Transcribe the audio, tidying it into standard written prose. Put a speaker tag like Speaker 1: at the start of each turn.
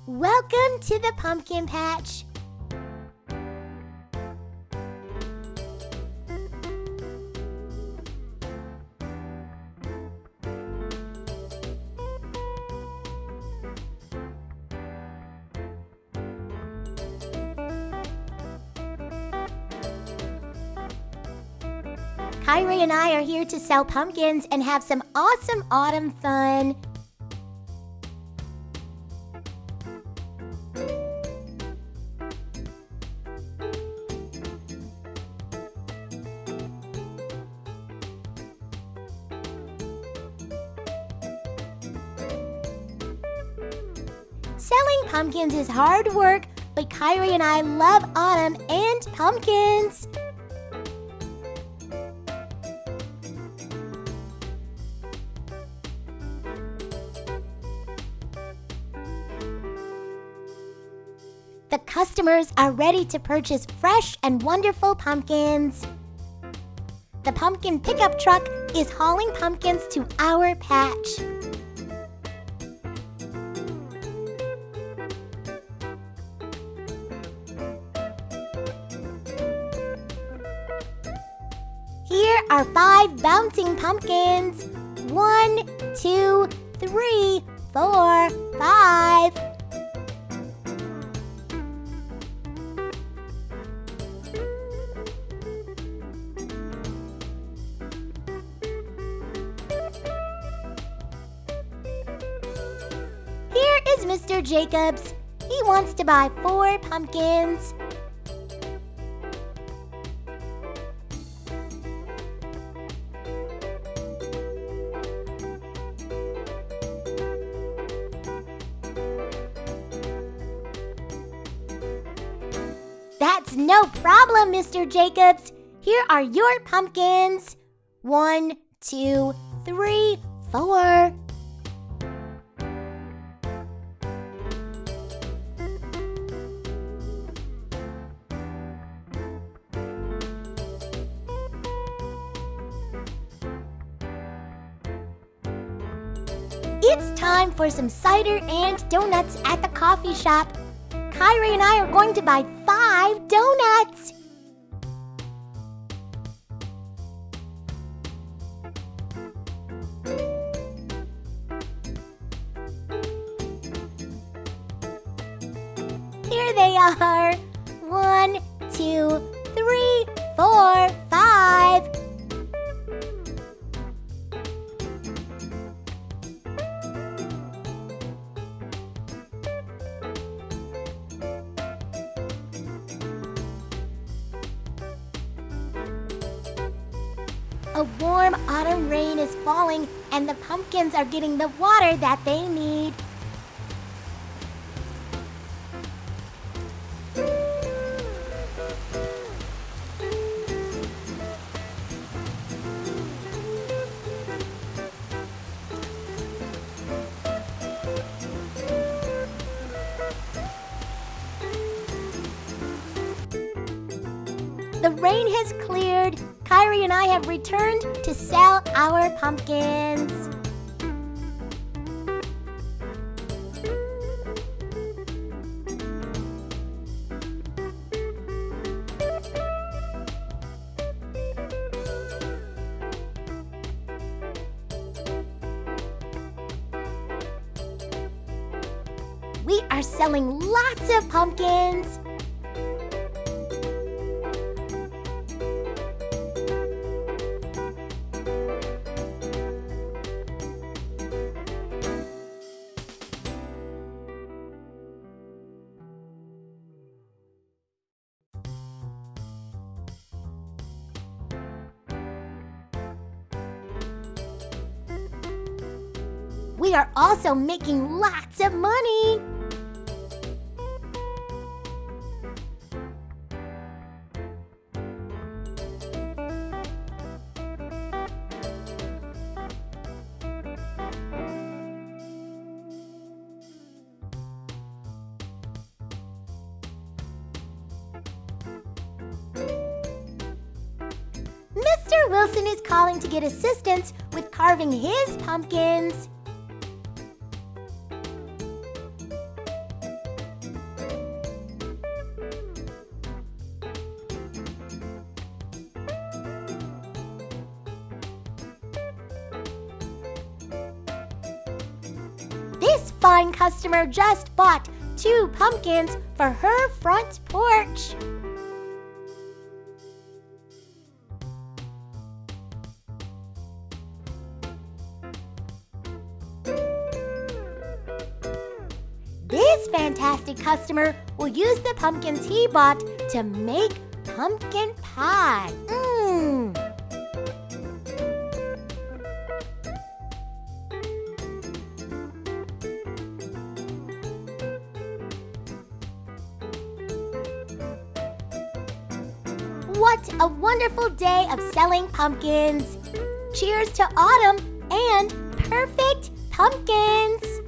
Speaker 1: Welcome to the pumpkin patch. Kyrie and I are here to sell pumpkins and have some awesome autumn fun. Selling pumpkins is hard work, but Kyrie and I love autumn and pumpkins. The customers are ready to purchase fresh and wonderful pumpkins. The pumpkin pickup truck is hauling pumpkins to our patch. Here are 5 bouncing pumpkins. 1, 2, 3, 4, 5. Here is Mr. Jacobs. He wants to buy 4 pumpkins. That's no problem, Mr. Jacobs. Here are your pumpkins. 1, 2, 3, 4. It's time for some cider and donuts at the coffee shop. Kyrie and I are going to buy 5 donuts. Here they are. 1, 2, 3, 4, 5. A warm autumn rain is falling, and the pumpkins are getting the water that they need. The rain has cleared. Kyrie and I have returned to sell our pumpkins. We are selling lots of pumpkins. We are also making lots of money. Mr. Wilson is calling to get assistance with carving his pumpkins. fine customer just bought 2 pumpkins for her front porch. This fantastic customer will use the pumpkins he bought to make pumpkin pie. What a wonderful day of selling pumpkins! Cheers to autumn and perfect pumpkins!